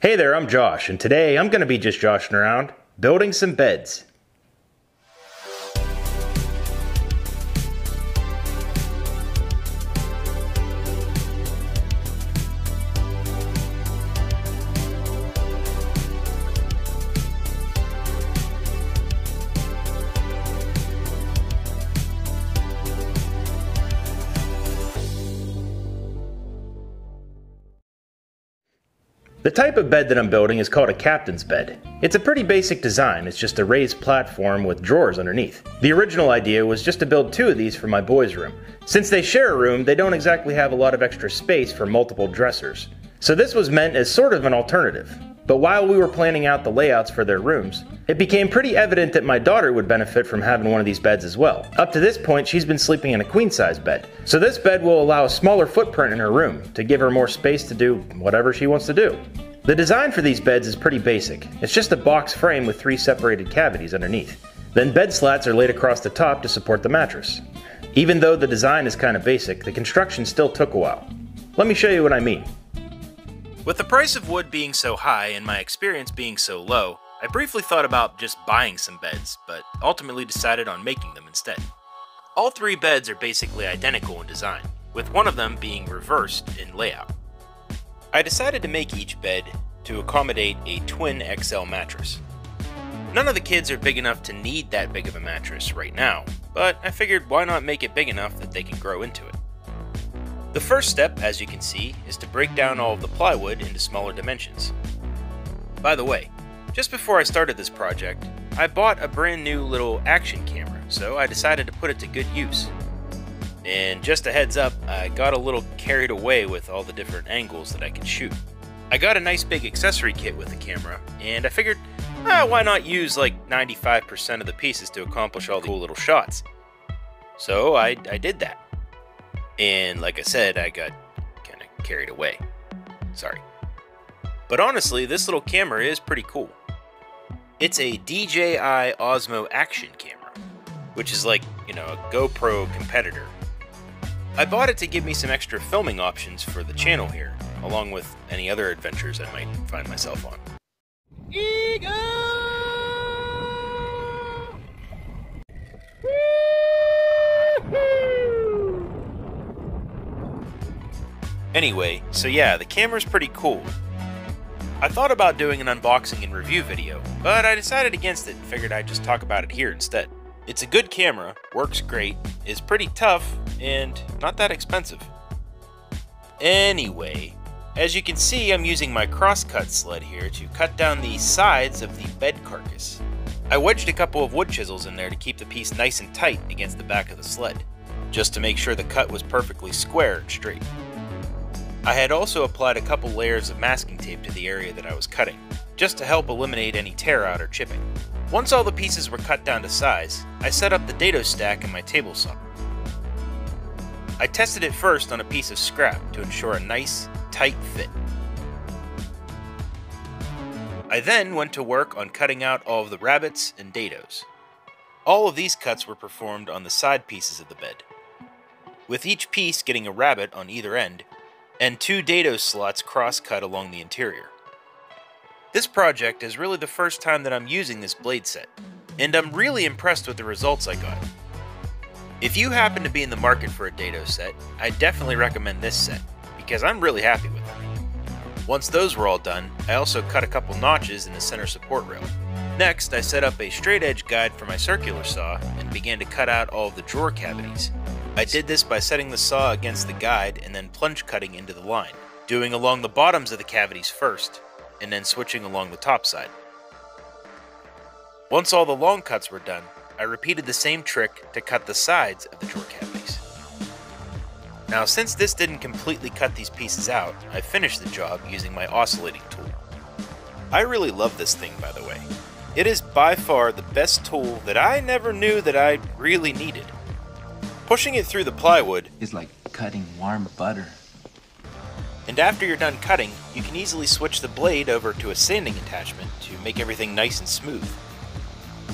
Hey there, I'm Josh, and today I'm going to be just joshing around, building some beds. The type of bed that I'm building is called a captain's bed. It's a pretty basic design, it's just a raised platform with drawers underneath. The original idea was just to build 2 of these for my boys' room. Since they share a room, they don't exactly have a lot of extra space for multiple dressers. So this was meant as sort of an alternative. But while we were planning out the layouts for their rooms, it became pretty evident that my daughter would benefit from having one of these beds as well. Up to this point, she's been sleeping in a queen-size bed. So this bed will allow a smaller footprint in her room to give her more space to do whatever she wants to do. The design for these beds is pretty basic. It's just a box frame with 3 separated cavities underneath. Then bed slats are laid across the top to support the mattress. Even though the design is kind of basic, the construction still took a while. Let me show you what I mean. With the price of wood being so high and my experience being so low, I briefly thought about just buying some beds, but ultimately decided on making them instead. All 3 beds are basically identical in design, with one of them being reversed in layout. I decided to make each bed to accommodate a twin XL mattress. None of the kids are big enough to need that big of a mattress right now, but I figured why not make it big enough that they can grow into it. The first step, as you can see, is to break down all of the plywood into smaller dimensions. By the way, just before I started this project, I bought a brand new little action camera, so I decided to put it to good use. And just a heads up, I got a little carried away with all the different angles that I could shoot. I got a nice big accessory kit with the camera, and I figured, why not use like 95% of the pieces to accomplish all the cool little shots? So I did that. And like I said, I got kind of carried away. Sorry. But honestly, this little camera is pretty cool. It's a DJI Osmo action camera, which is like, a GoPro competitor. I bought it to give me some extra filming options for the channel here, along with any other adventures I might find myself on. Eagle! Anyway, so yeah, the camera's pretty cool. I thought about doing an unboxing and review video, but I decided against it and figured I'd just talk about it here instead. It's a good camera, works great, is pretty tough, and not that expensive. Anyway, as you can see, I'm using my crosscut sled here to cut down the sides of the bed carcass. I wedged a couple of wood chisels in there to keep the piece nice and tight against the back of the sled, just to make sure the cut was perfectly square and straight. I had also applied a couple layers of masking tape to the area that I was cutting, just to help eliminate any tear out or chipping. Once all the pieces were cut down to size, I set up the dado stack in my table saw. I tested it first on a piece of scrap to ensure a nice, tight fit. I then went to work on cutting out all of the rabbets and dados. All of these cuts were performed on the side pieces of the bed, with each piece getting a rabbet on either end, and 2 dado slots cross-cut along the interior. This project is really the first time that I'm using this blade set, and I'm really impressed with the results I got. If you happen to be in the market for a dado set, I definitely recommend this set, because I'm really happy with it. Once those were all done, I also cut a couple notches in the center support rail. Next, I set up a straight edge guide for my circular saw and began to cut out all of the drawer cavities. I did this by setting the saw against the guide and then plunge cutting into the line, doing along the bottoms of the cavities first, and then switching along the top side. Once all the long cuts were done, I repeated the same trick to cut the sides of the drawer cavities. Now, since this didn't completely cut these pieces out, I finished the job using my oscillating tool. I really love this thing, by the way. It is by far the best tool that I never knew that I really needed. Pushing it through the plywood is like cutting warm butter. And after you're done cutting, you can easily switch the blade over to a sanding attachment to make everything nice and smooth.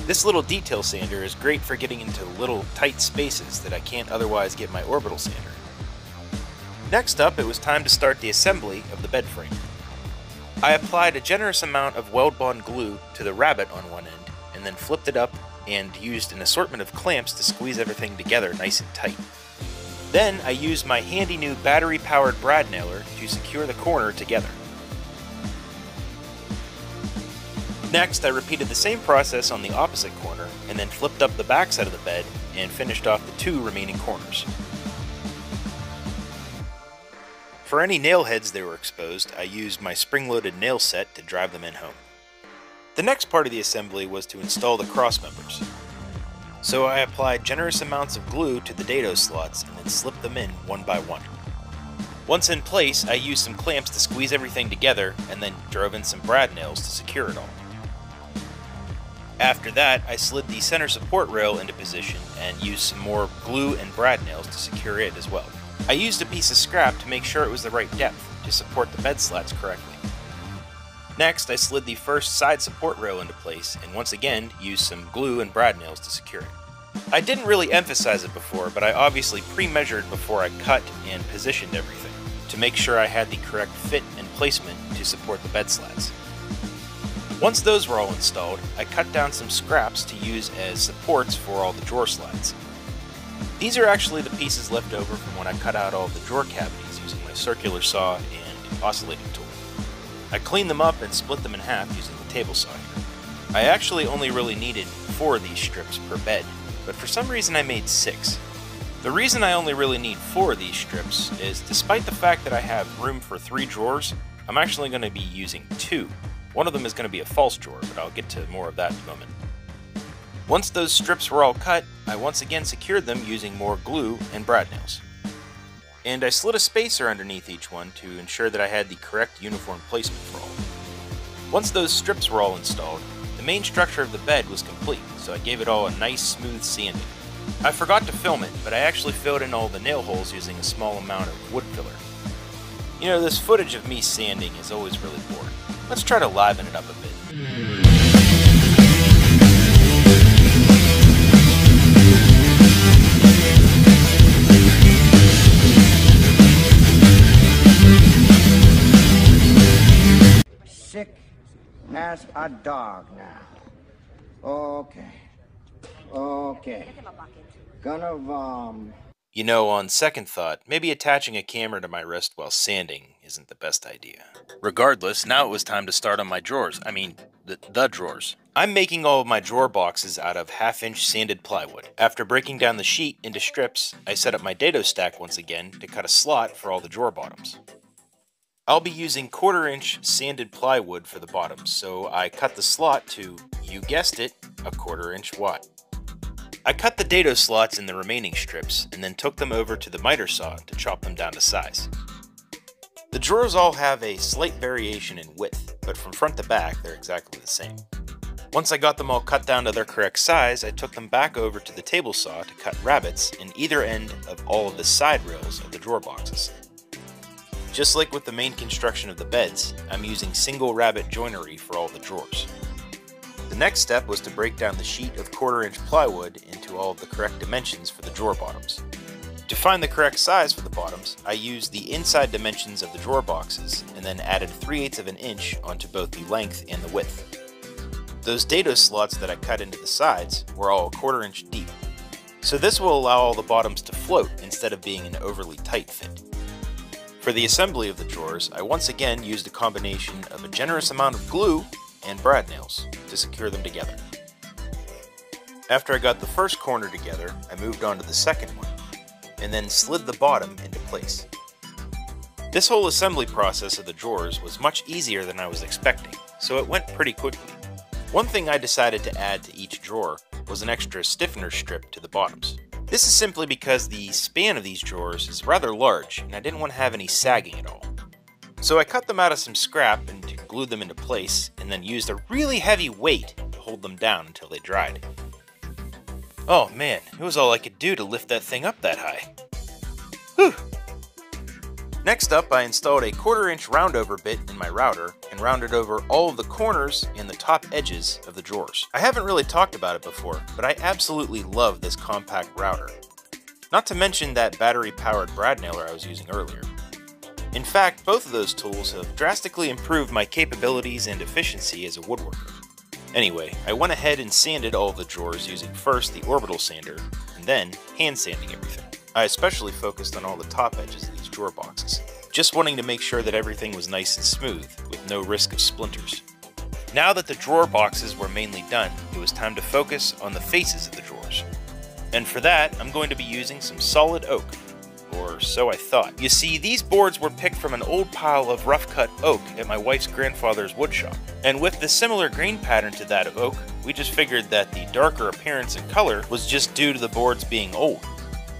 This little detail sander is great for getting into little tight spaces that I can't otherwise get my orbital sander. Next up, it was time to start the assembly of the bed frame. I applied a generous amount of weld-bond glue to the rabbet on one end, and then flipped it up and used an assortment of clamps to squeeze everything together nice and tight. Then I used my handy new battery-powered brad nailer to secure the corner together. Next, I repeated the same process on the opposite corner, and then flipped up the back side of the bed and finished off the 2 remaining corners. For any nail heads that were exposed, I used my spring-loaded nail set to drive them in home. The next part of the assembly was to install the cross members. So I applied generous amounts of glue to the dado slots and then slipped them in one by one. Once in place, I used some clamps to squeeze everything together and then drove in some brad nails to secure it all. After that, I slid the center support rail into position and used some more glue and brad nails to secure it as well. I used a piece of scrap to make sure it was the right depth to support the bed slats correctly. Next, I slid the first side support rail into place and once again used some glue and brad nails to secure it. I didn't really emphasize it before, but I obviously pre-measured before I cut and positioned everything to make sure I had the correct fit and placement to support the bed slats. Once those were all installed, I cut down some scraps to use as supports for all the drawer slides. These are actually the pieces left over from when I cut out all the drawer cavities using my circular saw and oscillating tool. I cleaned them up and split them in half using the table saw here. I actually only really needed 4 of these strips per bed, but for some reason I made 6. The reason I only really need 4 of these strips is despite the fact that I have room for 3 drawers, I'm actually going to be using 2. One of them is going to be a false drawer, but I'll get to more of that in a moment. Once those strips were all cut, I once again secured them using more glue and brad nails. And I slid a spacer underneath each one to ensure that I had the correct uniform placement for all. Once those strips were all installed, the main structure of the bed was complete, so I gave it all a nice smooth sanding. I forgot to film it, but I actually filled in all the nail holes using a small amount of wood filler. You know, this footage of me sanding is always really boring. Let's try to liven it up a bit. Sick as a dog now. Okay. Gonna You know, on second thought, maybe attaching a camera to my wrist while sanding isn't the best idea. Regardless, now it was time to start on my drawers. I mean, the drawers. I'm making all of my drawer boxes out of 1/2-inch sanded plywood. After breaking down the sheet into strips, I set up my dado stack once again to cut a slot for all the drawer bottoms. I'll be using 1/4-inch sanded plywood for the bottoms, so I cut the slot to, you guessed it, a 1/4-inch wide. I cut the dado slots in the remaining strips and then took them over to the miter saw to chop them down to size. The drawers all have a slight variation in width, but from front to back they're exactly the same. Once I got them all cut down to their correct size, I took them back over to the table saw to cut rabbets in either end of all of the side rails of the drawer boxes. Just like with the main construction of the beds, I'm using single rabbet joinery for all the drawers. The next step was to break down the sheet of 1/4-inch plywood into all of the correct dimensions for the drawer bottoms. To find the correct size for the bottoms, I used the inside dimensions of the drawer boxes and then added 3/8 of an inch onto both the length and the width. Those dado slots that I cut into the sides were all 1/4-inch deep, so this will allow all the bottoms to float instead of being an overly tight fit. For the assembly of the drawers, I once again used a combination of a generous amount of glue and brad nails to secure them together. After I got the first corner together, I moved on to the second one, and then slid the bottom into place. This whole assembly process of the drawers was much easier than I was expecting, so it went pretty quickly. One thing I decided to add to each drawer was an extra stiffener strip to the bottoms. This is simply because the span of these drawers is rather large, and I didn't want to have any sagging at all. So I cut them out of some scrap and glued them into place, and then used a really heavy weight to hold them down until they dried. Oh man, it was all I could do to lift that thing up that high. Whew! Next up, I installed a 1/4-inch roundover bit in my router and rounded over all of the corners and the top edges of the drawers. I haven't really talked about it before, but I absolutely love this compact router. Not to mention that battery-powered brad nailer I was using earlier. In fact, both of those tools have drastically improved my capabilities and efficiency as a woodworker. Anyway, I went ahead and sanded all of the drawers using first the orbital sander, and then hand sanding everything. I especially focused on all the top edges of these drawer boxes, just wanting to make sure that everything was nice and smooth, with no risk of splinters. Now that the drawer boxes were mainly done, it was time to focus on the faces of the drawers. And for that, I'm going to be using some solid oak. Or so I thought. You see, these boards were picked from an old pile of rough-cut oak at my wife's grandfather's wood shop. And with the similar grain pattern to that of oak, we just figured that the darker appearance and color was just due to the boards being old.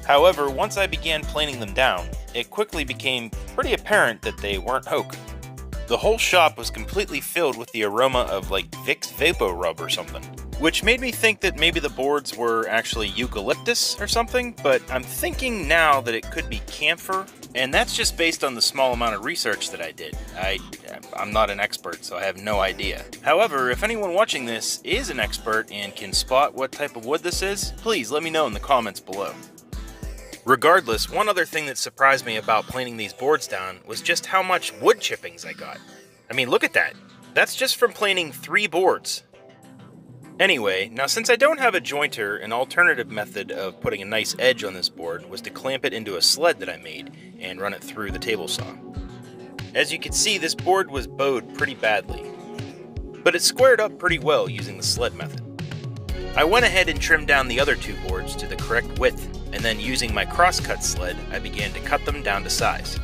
However, once I began planing them down, it quickly became pretty apparent that they weren't oak. The whole shop was completely filled with the aroma of like Vicks Vapo Rub or something, which made me think that maybe the boards were actually eucalyptus or something, but I'm thinking now that it could be camphor, and that's just based on the small amount of research that I did. I'm not an expert, so I have no idea. However, if anyone watching this is an expert and can spot what type of wood this is, please let me know in the comments below. Regardless, one other thing that surprised me about planing these boards down was just how much wood chippings I got. I mean, look at that. That's just from planing 3 boards. Anyway, now since I don't have a jointer, an alternative method of putting a nice edge on this board was to clamp it into a sled that I made and run it through the table saw. As you can see, this board was bowed pretty badly, but it squared up pretty well using the sled method. I went ahead and trimmed down the other 2 boards to the correct width, and then using my crosscut sled, I began to cut them down to size.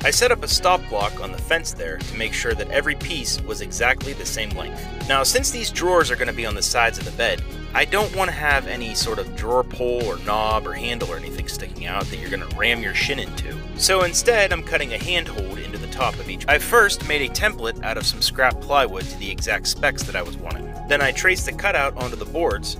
I set up a stop block on the fence there to make sure that every piece was exactly the same length. Now, since these drawers are going to be on the sides of the bed, I don't want to have any sort of drawer pull or knob or handle or anything sticking out that you're going to ram your shin into. So instead, I'm cutting a handhold into the top of each. I first made a template out of some scrap plywood to the exact specs that I was wanting. Then I traced the cutout onto the boards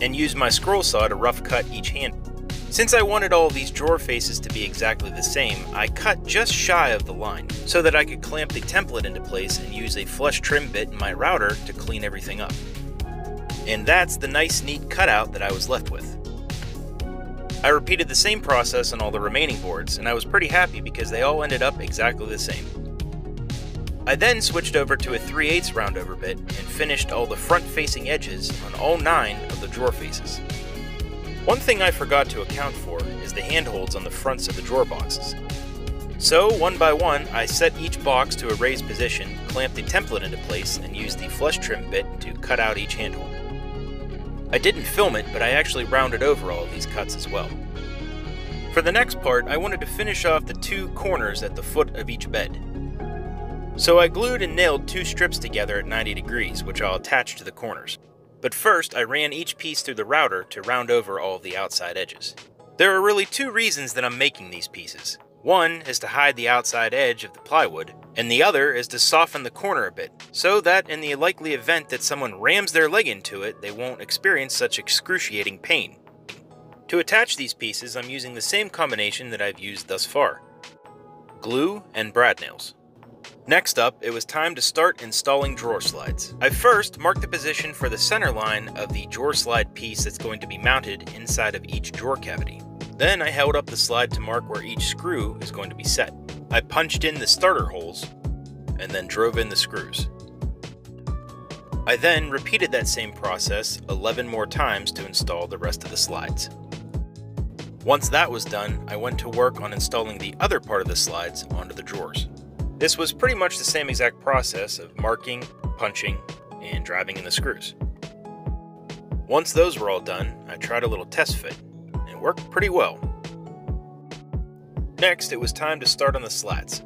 and used my scroll saw to rough cut each handle. Since I wanted all of these drawer faces to be exactly the same, I cut just shy of the line so that I could clamp the template into place and use a flush trim bit in my router to clean everything up. And that's the nice neat cutout that I was left with. I repeated the same process on all the remaining boards, and I was pretty happy because they all ended up exactly the same. I then switched over to a 3/8 roundover bit and finished all the front-facing edges on all 9 of the drawer faces. One thing I forgot to account for is the handholds on the fronts of the drawer boxes. So, one by one, I set each box to a raised position, clamped the template into place, and used the flush trim bit to cut out each handhold. I didn't film it, but I actually rounded over all of these cuts as well. For the next part, I wanted to finish off the 2 corners at the foot of each bed. So I glued and nailed 2 strips together at 90 degrees, which I'll attach to the corners. But first, I ran each piece through the router to round over all of the outside edges. There are really 2 reasons that I'm making these pieces. One is to hide the outside edge of the plywood, and the other is to soften the corner a bit, so that in the likely event that someone rams their leg into it, they won't experience such excruciating pain. To attach these pieces, I'm using the same combination that I've used thus far: glue and brad nails. Next up, it was time to start installing drawer slides. I first marked the position for the center line of the drawer slide piece that's going to be mounted inside of each drawer cavity. Then I held up the slide to mark where each screw is going to be set. I punched in the starter holes and then drove in the screws. I then repeated that same process 11 more times to install the rest of the slides. Once that was done, I went to work on installing the other part of the slides onto the drawers. This was pretty much the same exact process of marking, punching, and driving in the screws. Once those were all done, I tried a little test fit, and it worked pretty well. Next, it was time to start on the slats.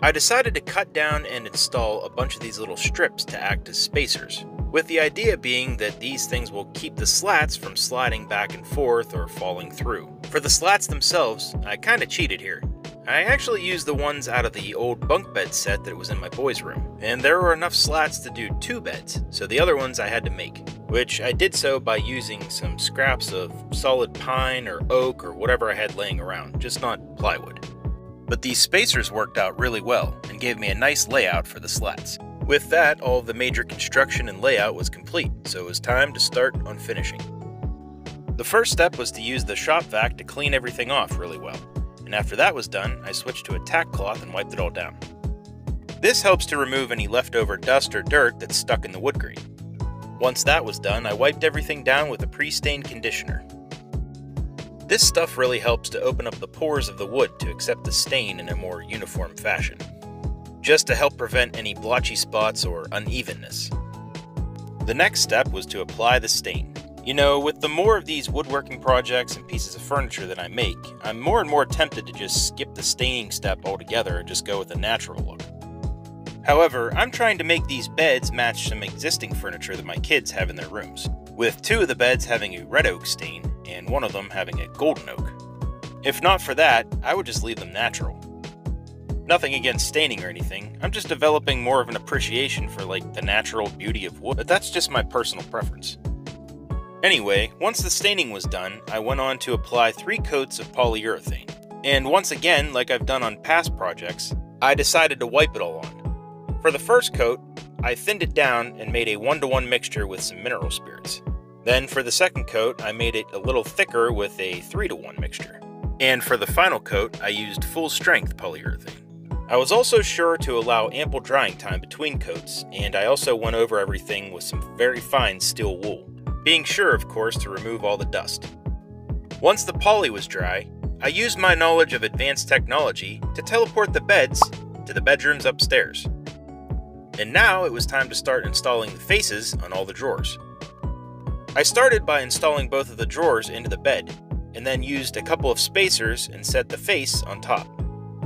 I decided to cut down and install a bunch of these little strips to act as spacers, with the idea being that these things will keep the slats from sliding back and forth or falling through. For the slats themselves, I kinda cheated here. I actually used the ones out of the old bunk bed set that was in my boys' room, and there were enough slats to do 2 beds, so the other ones I had to make, which I did so by using some scraps of solid pine or oak or whatever I had laying around, just not plywood. But these spacers worked out really well and gave me a nice layout for the slats. With that, all of the major construction and layout was complete, so it was time to start on finishing. The first step was to use the shop vac to clean everything off really well. and after that was done, I switched to a tack cloth and wiped it all down. This helps to remove any leftover dust or dirt that's stuck in the wood grain. Once that was done, I wiped everything down with a pre-stained conditioner. This stuff really helps to open up the pores of the wood to accept the stain in a more uniform fashion, just to help prevent any blotchy spots or unevenness. The next step was to apply the stain. You know, with the more of these woodworking projects and pieces of furniture that I make, I'm more and more tempted to just skip the staining step altogether and just go with a natural look. However, I'm trying to make these beds match some existing furniture that my kids have in their rooms, with 2 of the beds having a red oak stain and 1 of them having a golden oak. If not for that, I would just leave them natural. Nothing against staining or anything, I'm just developing more of an appreciation for like the natural beauty of wood, but that's just my personal preference. Anyway, once the staining was done, I went on to apply 3 coats of polyurethane. And once again, like I've done on past projects, I decided to wipe it all on. For the first coat, I thinned it down and made a 1-to-1 mixture with some mineral spirits. Then for the second coat, I made it a little thicker with a 3-to-1 mixture. And for the final coat, I used full-strength polyurethane. I was also sure to allow ample drying time between coats, and I also went over everything with some very fine steel wool, being sure, of course, to remove all the dust. Once the poly was dry, I used my knowledge of advanced technology to teleport the beds to the bedrooms upstairs. And now it was time to start installing the faces on all the drawers. I started by installing both of the drawers into the bed, and then used a couple of spacers and set the face on top.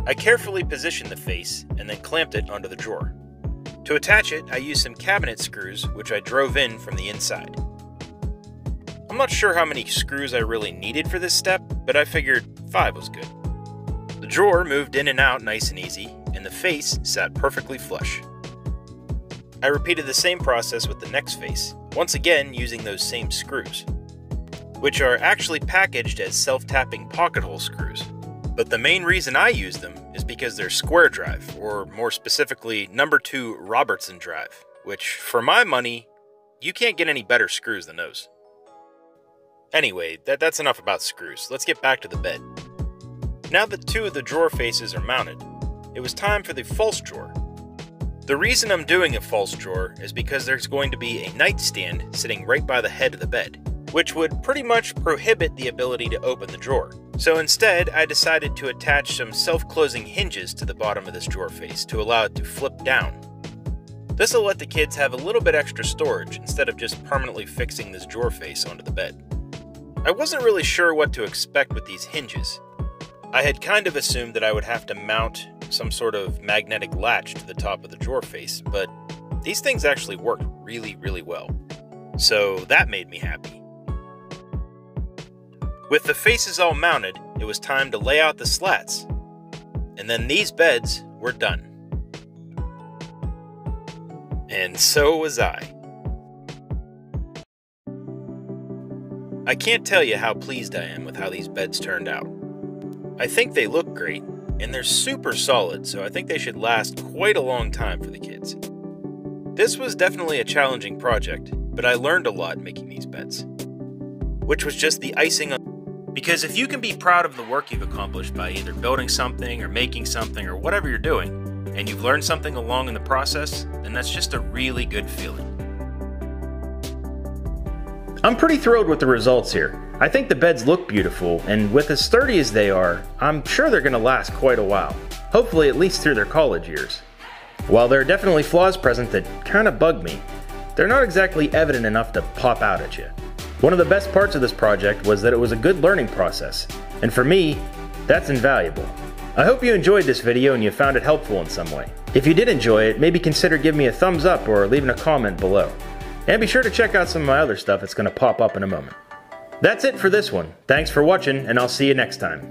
I carefully positioned the face and then clamped it onto the drawer. To attach it, I used some cabinet screws which I drove in from the inside. I'm not sure how many screws I really needed for this step, but I figured 5 was good. The drawer moved in and out nice and easy, and the face sat perfectly flush. I repeated the same process with the next face, once again using those same screws, which are actually packaged as self-tapping pocket hole screws. But the main reason I use them is because they're square drive, or more specifically, number 2 Robertson drive, which, for my money, you can't get any better screws than those. Anyway, that's enough about screws. Let's get back to the bed. Now that 2 of the drawer faces are mounted, it was time for the false drawer. The reason I'm doing a false drawer is because there's going to be a nightstand sitting right by the head of the bed, which would pretty much prohibit the ability to open the drawer. So instead, I decided to attach some self-closing hinges to the bottom of this drawer face to allow it to flip down. This will let the kids have a little bit extra storage instead of just permanently fixing this drawer face onto the bed. I wasn't really sure what to expect with these hinges. I had kind of assumed that I would have to mount some sort of magnetic latch to the top of the drawer face, but these things actually worked really, really well. So that made me happy. With the faces all mounted, it was time to lay out the slats. And then these beds were done. And so was I. I can't tell you how pleased I am with how these beds turned out. I think they look great, and they're super solid, so I think they should last quite a long time for the kids. This was definitely a challenging project, but I learned a lot making these beds, which was just the icing on. Because if you can be proud of the work you've accomplished by either building something or making something or whatever you're doing, and you've learned something along in the process, then that's just a really good feeling. I'm pretty thrilled with the results here. I think the beds look beautiful, and with as sturdy as they are, I'm sure they're going to last quite a while. Hopefully at least through their college years. While there are definitely flaws present that kind of bug me, they're not exactly evident enough to pop out at you. One of the best parts of this project was that it was a good learning process, and for me, that's invaluable. I hope you enjoyed this video and you found it helpful in some way. If you did enjoy it, maybe consider giving me a thumbs up or leaving a comment below. And be sure to check out some of my other stuff that's going to pop up in a moment. That's it for this one. Thanks for watching, and I'll see you next time.